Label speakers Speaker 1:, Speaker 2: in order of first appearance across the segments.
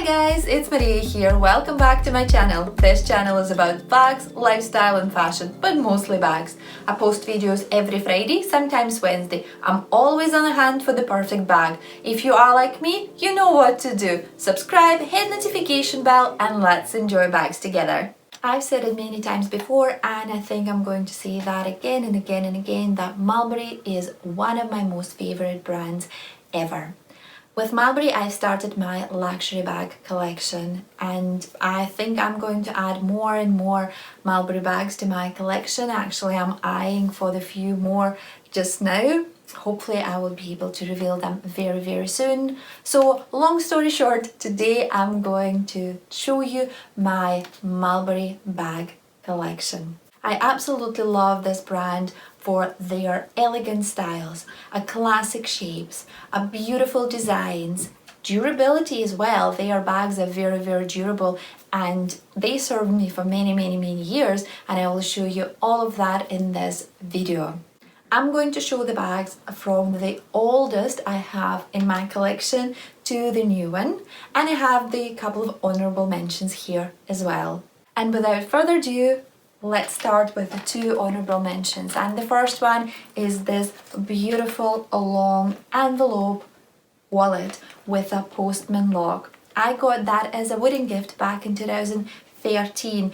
Speaker 1: Hi guys, it's Maria here. Welcome back to my channel. This channel is about bags, lifestyle and fashion, but mostly bags. I post videos every Friday, sometimes Wednesday. I'm always on the hunt for the perfect bag. If you are like me, you know what to do. Subscribe, hit notification bell, and let's enjoy bags together. I've said it many times before, and I think I'm going to say that again and again and again, that MULBERRY is one of my most favorite brands ever. With MULBERRY, I started my luxury bag collection, and I think I'm going to add more and more MULBERRY bags to my collection. Actually, I'm eyeing for the few more just now. Hopefully I will be able to reveal them very soon. So long story short, today I'm going to show you my MULBERRY bag collection. I absolutely love this brand for their elegant styles, classic shapes, beautiful designs, durability as well. Their bags are very durable and they served me for many years, and I will show you all of that in this video. I'm going to show the bags from the oldest I have in my collection to the new one, and I have the couple of honorable mentions here as well. And without further ado, let's start with the two honorable mentions. And the first one is this beautiful long envelope wallet with a postman lock. I got that as a wedding gift back in 2013.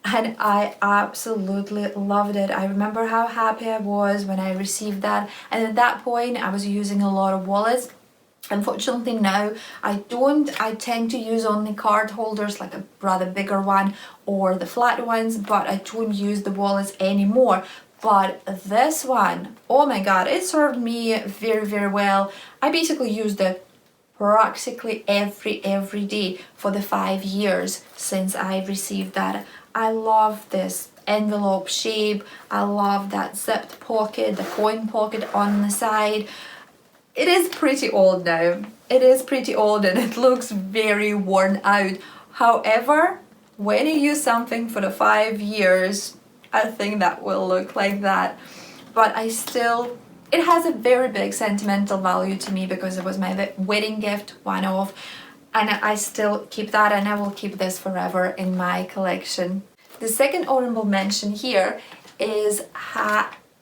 Speaker 1: And I absolutely loved it. I remember how happy I was when I received that. And at that point, I was using a lot of wallets. Unfortunately now, I tend to use only card holders, like a rather bigger one or the flat ones, but I don't use the wallets anymore. But this one, oh my god, it served me very well. I basically used it practically every day for the 5 years since I received that. I love this envelope shape. I love that zipped pocket, the coin pocket on the side. It is pretty old now. It is pretty old and it looks very worn out. However, when you use something for the 5 years, I think that will look like that. But it has a very big sentimental value to me because it was my wedding gift, one of. And I still keep that, and I will keep this forever in my collection. The second honorable mention here is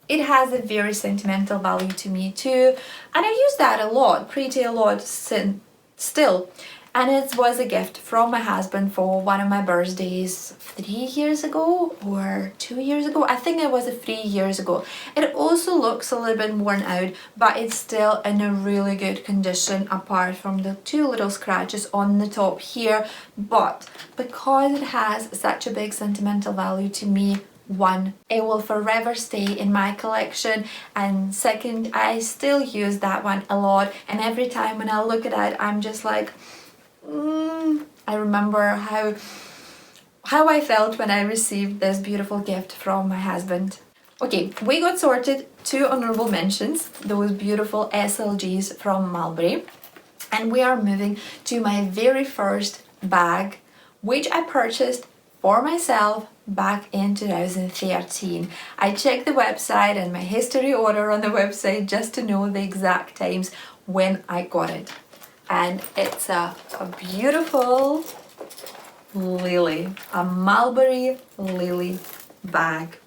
Speaker 1: it has a very sentimental value to me too, and I use that a lot, pretty a lot still. And it was a gift from my husband for one of my birthdays 3 years ago or 2 years ago. I think it was 3 years ago. It also looks a little bit worn out, but it's still in a really good condition apart from the two little scratches on the top here. But because it has such a big sentimental value to me, one, it will forever stay in my collection, and second, I still use that one a lot, and every time when I look at it, I'm just like, I remember how I felt when I received this beautiful gift from my husband. Okay, we got sorted. Two honorable mentions, those beautiful SLGs from MULBERRY, and we are moving to my very first bag, which I purchased for myself back in 2013. I checked the website and my history order on the website just to know the exact times when I got it. And it's a beautiful lily, a MULBERRY lily bag.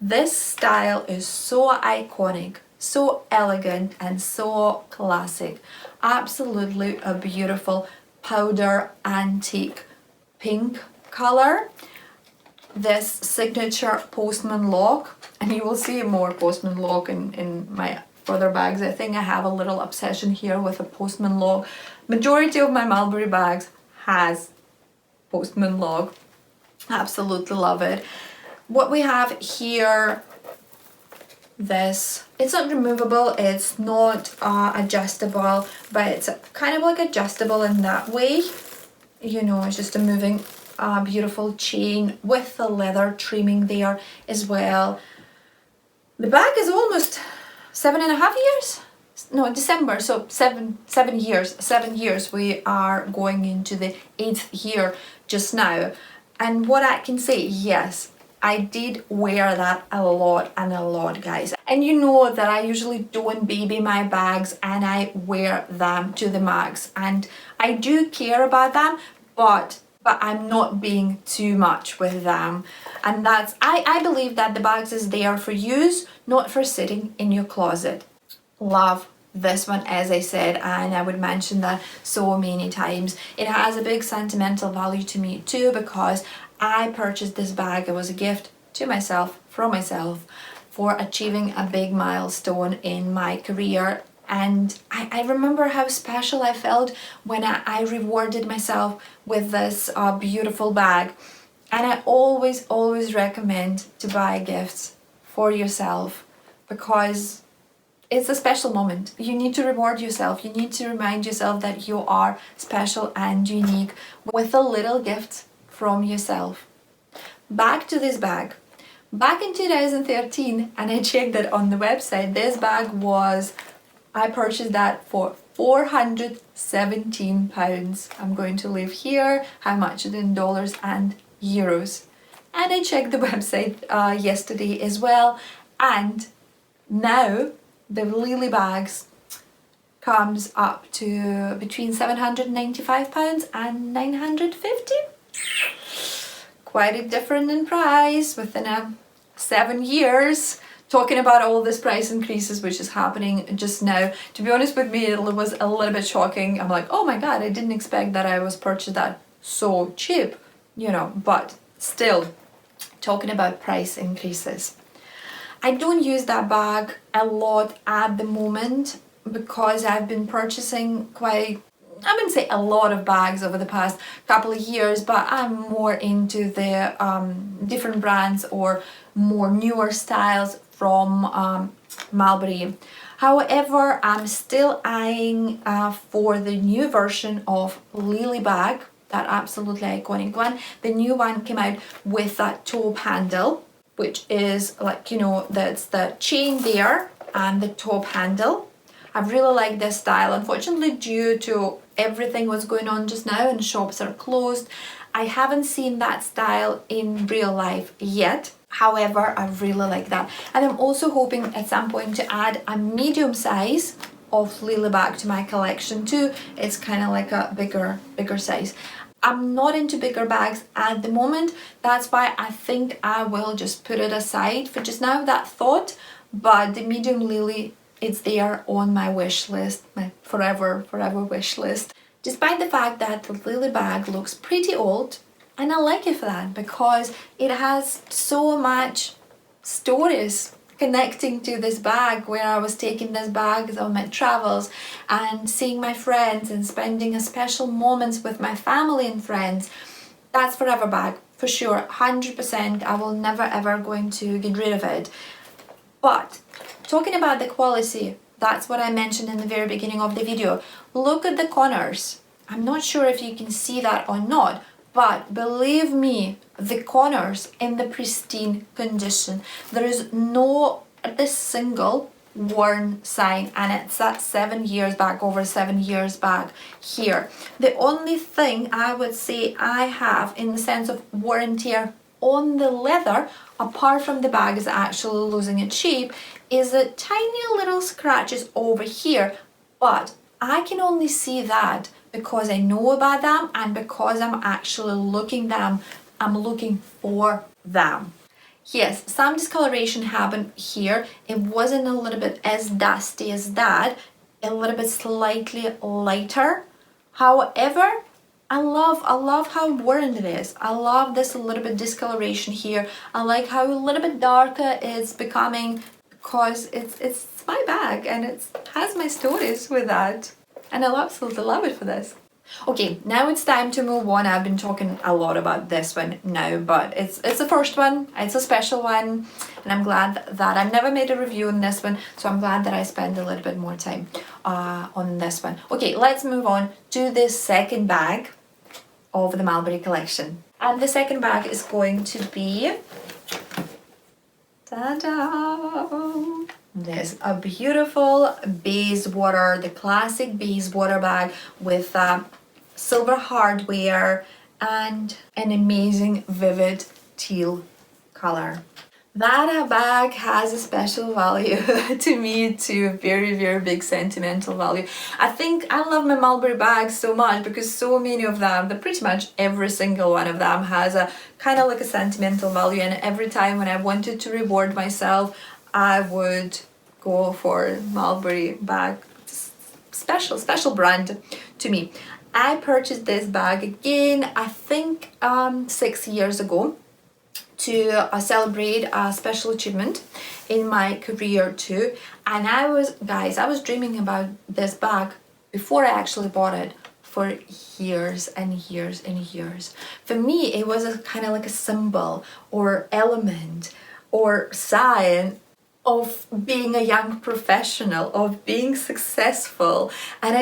Speaker 1: This style is so iconic, so elegant and so classic. Absolutely a beautiful powder antique pink color. This signature postman lock, and you will see more postman lock in my other bags. I think I have a little obsession here with a postman lock. Majority of my MULBERRY bags has postman lock. Absolutely love it. What we have here, it's not removable, it's not adjustable, but it's kind of like adjustable in that way. You know, it's just a moving beautiful chain with the leather trimming there as well. The bag is almost 7.5 years. No, December, so 7 years. 7 years. We are going into the 8th year just now. And what I can say, yes, I did wear that a lot, guys. And you know that I usually don't baby my bags and I wear them to the max. And I do care about them, but I'm not being too much with them. And that's, I believe that the bags is there for use, not for sitting in your closet. Love this one, as I said, and I would mention that so many times. It has a big sentimental value to me too, because I purchased this bag. It was a gift to myself, from myself, for achieving a big milestone in my career. And I remember how special I felt when I rewarded myself with this beautiful bag. And I always recommend to buy gifts for yourself, because it's a special moment. You need to reward yourself. You need to remind yourself that you are special and unique with a little gift from yourself. Back to this bag. Back in 2013, and I checked that on the website, this bag was, I purchased that for £417. I'm going to leave here how much it in dollars and euros. And I checked the website yesterday as well, and now the Lily bags comes up to between £795 and £950. Quite a different in price within 7 years. Talking about all this price increases which is happening just now. To be honest with me, it was a little bit shocking. I'm like, oh my god, I didn't expect that I was purchased that so cheap, you know, but still, talking about price increases. I don't use that bag a lot at the moment because I've been purchasing quite, I wouldn't say a lot of bags over the past couple of years, but I'm more into the different brands or more newer styles from MULBERRY. However, I'm still eyeing for the new version of Lily bag, that absolutely iconic one. The new one came out with that top handle, which is like, you know, that's the chain there and the top handle. I really like this style. Unfortunately, due to everything what's going on just now and shops are closed, I haven't seen that style in real life yet. However, I really like that. And I'm also hoping at some point to add a medium size of Lily bag to my collection too. It's kind of like a bigger size. I'm not into bigger bags at the moment. That's why I think I will just put it aside for just now, that thought. But the medium Lily, it's there on my wish list, my forever wish list. Despite the fact that the Lily bag looks pretty old, and I like it for that because it has so much stories connecting to this bag, where I was taking this bag on my travels and seeing my friends and spending a special moments with my family and friends. That's forever bag for sure, 100%. I will never ever going to get rid of it. But talking about the quality, that's what I mentioned in the very beginning of the video. Look at the corners. I'm not sure if you can see that or not, but believe me, the corners in the pristine condition. There is no this single worn sign, and it's that 7 years back, over 7 years back here. The only thing I would say I have in the sense of wear and tear on the leather, apart from the bag is actually losing its shape, is a tiny little scratches over here, but I can only see that because I know about them and because I'm actually looking for them. Yes, some discoloration happened here. It wasn't a little bit as dusty as that, a little bit slightly lighter. However, I love how worn it is. I love this a little bit discoloration here. I like how a little bit darker it's becoming because it's my bag and it has my stories with that. And I absolutely love it for this. Okay, now it's time to move on. I've been talking a lot about this one now, but it's the first one. It's a special one, and I'm glad that I've never made a review on this one, so I'm glad that I spend a little bit more time on this one. Okay, let's move on to the second bag of the MULBERRY collection. And the second bag is going to be, ta-da! There's a beautiful Bayswater, the classic Bayswater bag with silver hardware and an amazing vivid teal color. That bag has a special value to me too, very, very big sentimental value. I think I love my MULBERRY bags so much because so many of them, pretty much every single one of them has a kind of like a sentimental value, and every time when I wanted to reward myself, I would go for MULBERRY bag. Special brand to me. I purchased this bag again, I think 6 years ago, to celebrate a special achievement in my career too. And I was dreaming about this bag before I actually bought it for years and years and years. For me, it was a kind of like a symbol or element or sign of being a young professional, of being successful. And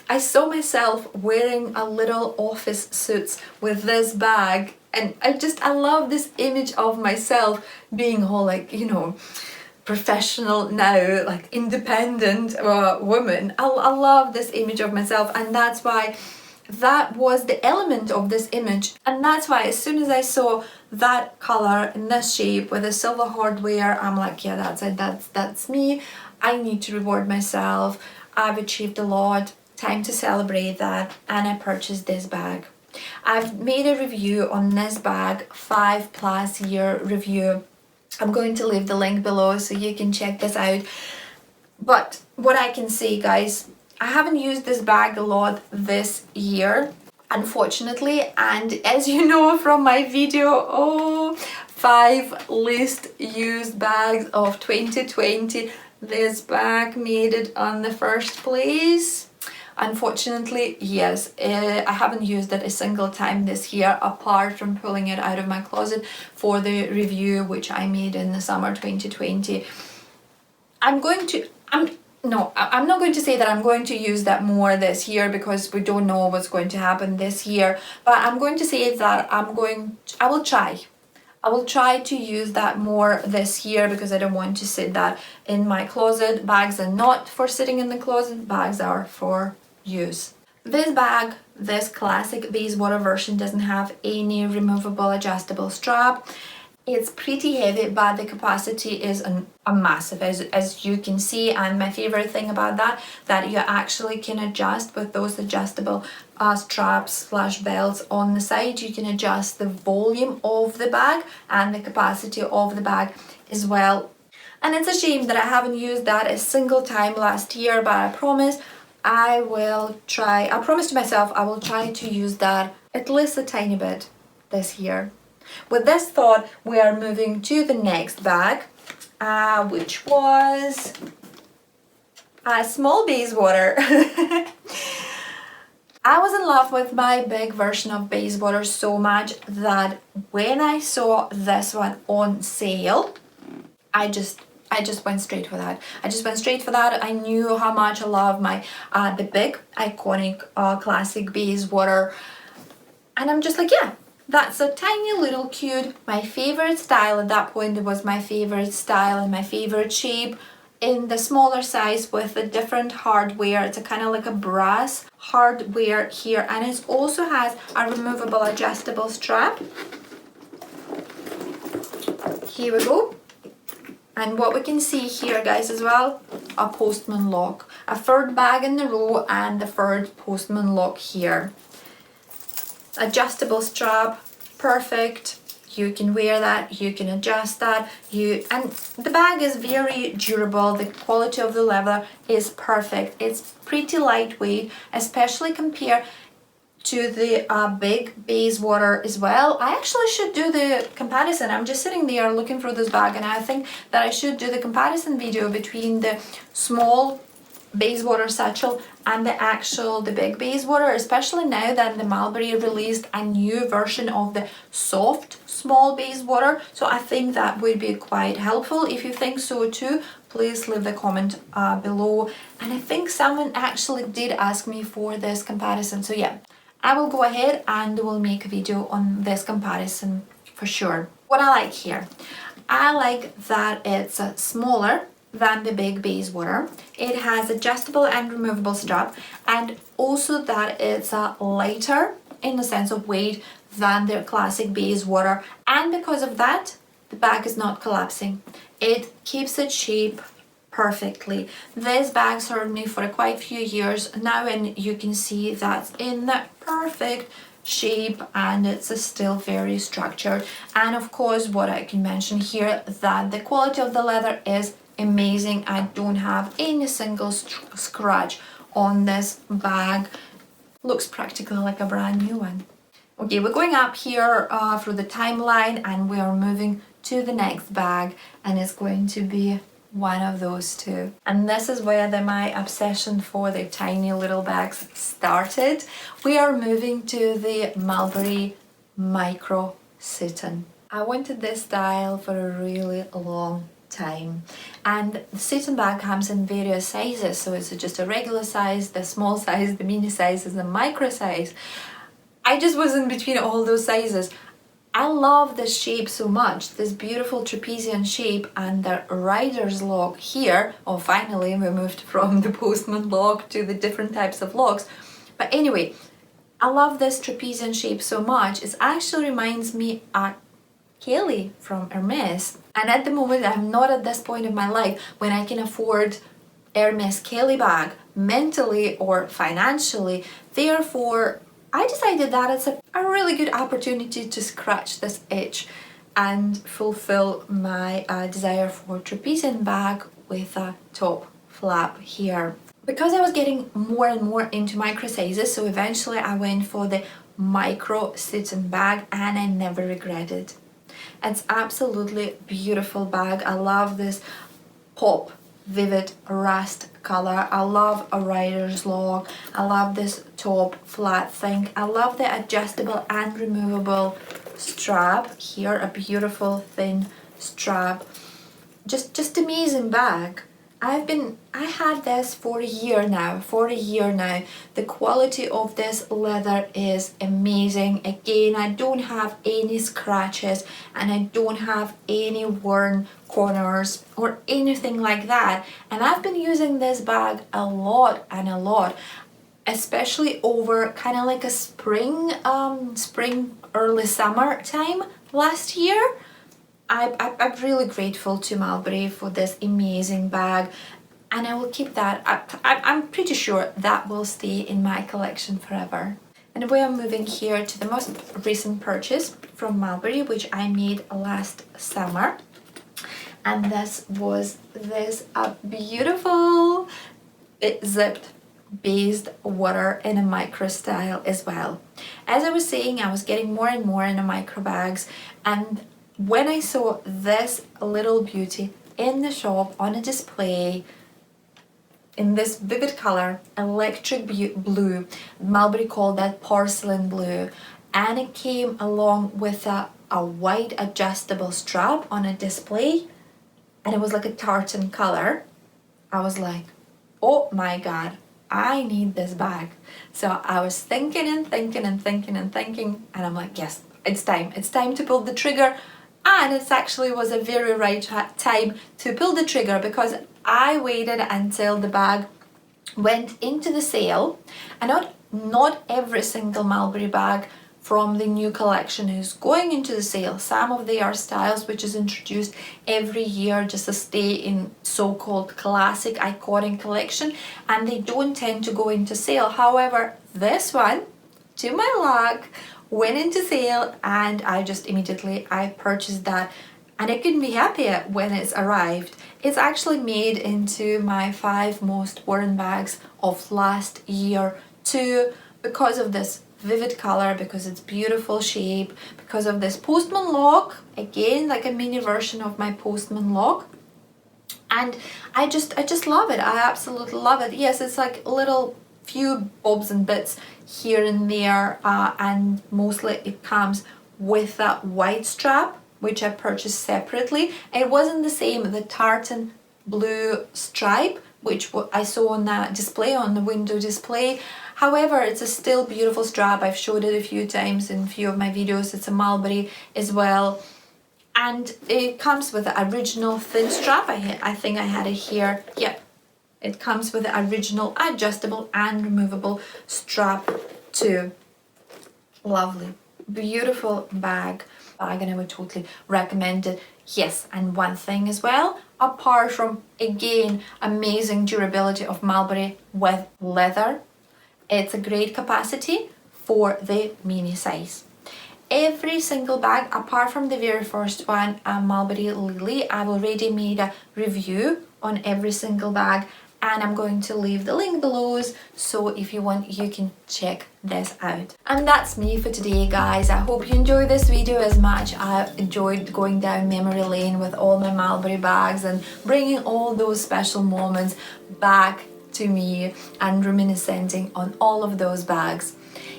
Speaker 1: I saw myself wearing a little office suits with this bag, and I love this image of myself being all like, you know, professional now, like independent woman. I love this image of myself, and that's why that was the element of this image. And that's why as soon as I saw that color in this shape with the silver hardware, I'm like, yeah, that's it, that's me. I need to reward myself. I've achieved a lot, time to celebrate that. And I purchased this bag. I've made a review on this bag, 5+ year review. I'm going to leave the link below so you can check this out. But what I can say, guys, I haven't used this bag a lot this year, unfortunately, and as you know from my video, 5 least used bags of 2020, this bag made it on the first place. Unfortunately, yes, I haven't used it a single time this year, apart from pulling it out of my closet for the review which I made in the summer 2020. I'm not going to say that I'm going to use that more this year because we don't know what's going to happen this year, but I'm going to say that I will try to use that more this year because I don't want to sit that in my closet. Bags are not for sitting in the closet, bags are for use. This bag, this classic Bayswater version, doesn't have any removable adjustable strap. It's pretty heavy, but the capacity is a massive, as you can see. And my favorite thing about that you actually can adjust with those adjustable straps / belts on the side. You can adjust the volume of the bag and the capacity of the bag as well. And it's a shame that I haven't used that a single time last year, but I promise I will try. I promised myself I will try to use that at least a tiny bit this year. With this thought, we are moving to the next bag, which was a small Bayswater. I was in love with my big version of Bayswater so much that when I saw this one on sale, I just went straight for that. I knew how much I love my the big iconic classic Bayswater, and I'm just like, yeah, that's a tiny little cute, my favorite style. At that point, it was my favorite style and my favorite shape in the smaller size with the different hardware. It's a kind of like a brass hardware here, and it also has a removable adjustable strap. Here we go. And what we can see here, guys, as well, a postman lock. A third bag in the row and the third postman lock here. Adjustable strap, perfect. You can wear that, you can adjust that. And the bag is very durable. The quality of the leather is perfect. It's pretty lightweight, especially compared to the big Bayswater as well. I actually should do the comparison. I'm just sitting there looking for this bag, and I think that I should do the comparison video between the small Bayswater satchel and the big Bayswater, especially now that the MULBERRY released a new version of the soft small Bayswater. So I think that would be quite helpful. If you think so too, please leave the comment below. And I think someone actually did ask me for this comparison, so yeah, I will go ahead and will make a video on this comparison for sure. What I like here, I like that it's smaller than the big Bayswater. It has adjustable and removable strap, and also that it's lighter in the sense of weight than the classic Bayswater. And because of that, the bag is not collapsing. It keeps its shape perfectly. This bag served me for quite a few years now, and you can see that's in the perfect shape, and it's still very structured. And of course, what I can mention here, that the quality of the leather is amazing. I don't have any single scratch on this bag. Looks practically like a brand new one. Okay, we're going up here through the timeline, and we are moving to the next bag, and it's going to be one of those two. And this is where my obsession for the tiny little bags started. We are moving to the MULBERRY Micro Seaton. I wanted this style for a really long time, and the Seaton bag comes in various sizes, so it's just a regular size, the small size, the mini size, and the micro size. I just was in between all those sizes. I love this shape so much, this beautiful trapezian shape, and the rider's lock here. Oh, finally we moved from the postman lock to the different types of locks. But anyway, I love this trapezian shape so much. It actually reminds me of Kelly from Hermes. And at the moment, I'm not at this point of my life when I can afford Hermes Kelly bag mentally or financially. Therefore, I decided that it's a really good opportunity to scratch this itch and fulfill my desire for a trapezian bag with a top flap here. Because I was getting more and more into micro sizes, so eventually I went for the micro Seaton bag, and I never regretted. It's absolutely beautiful bag. I love this pop vivid rust color. I love a rider's lock. I love this top flat thing. I love the adjustable and removable strap here, a beautiful thin strap. Just amazing bag. I had this for a year now. The quality of this leather is amazing. Again, I don't have any scratches, and I don't have any worn corners or anything like that. And I've been using this bag a lot, especially over kind of like a spring, early summer time last year. I'm really grateful to MULBERRY for this amazing bag, and I will keep that. I'm pretty sure that will stay in my collection forever. And we are moving here to the most recent purchase from MULBERRY, which I made last summer. And this was this beautiful zipped Bayswater in a micro style as well. As I was saying, I was getting more and more into micro bags, and when I saw this little beauty in the shop on a display in this vivid color, electric blue, MULBERRY called that porcelain blue, and it came along with a white adjustable strap on a display, and it was like a tartan color. I was like, oh my god, I need this bag. So I was thinking, and I'm like, yes, it's time to pull the trigger. And it actually was a very right time to pull the trigger, because I waited until the bag went into the sale. And not every single MULBERRY bag from the new collection is going into the sale. Some of their styles, which is introduced every year just to stay in so-called classic iconic collection, and they don't tend to go into sale. However, this one, to my luck, went into sale, and I just immediately purchased that, and I couldn't be happier when it's arrived. It's actually made into my 5 most worn bags of last year too, because of this vivid color, because it's beautiful shape, because of this postman lock, again like a mini version of my postman lock. And I just love it. I absolutely love it. Yes, it's like little few bobs and bits here and there, and mostly it comes with that white strap, which I purchased separately. It wasn't the same, the tartan blue stripe, which I saw on that display, on the window display. However, it's a still beautiful strap. I've showed it a few times in a few of my videos. It's a MULBERRY as well, and it comes with the original thin strap. I think I had it here. Yep. It comes with the original adjustable and removable strap too. Lovely, beautiful bag. bag, and I would totally recommend it. Yes, and one thing as well, apart from, again, amazing durability of Mulberry with leather, it's a great capacity for the mini size. Every single bag, apart from the very first one, Mulberry Lily, I've already made a review on every single bag, and I'm going to leave the link below, so if you want, you can check this out. And that's me for today, guys. I hope you enjoyed this video as much I enjoyed going down memory lane with all my Mulberry bags and bringing all those special moments back to me and reminiscing on all of those bags.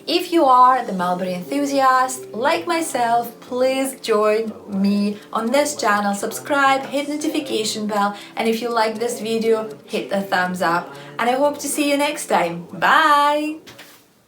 Speaker 1: If you are the Mulberry enthusiast like myself, please join me on this channel, subscribe, hit notification bell, and if you like this video, hit the thumbs up. And I hope to see you next time. Bye!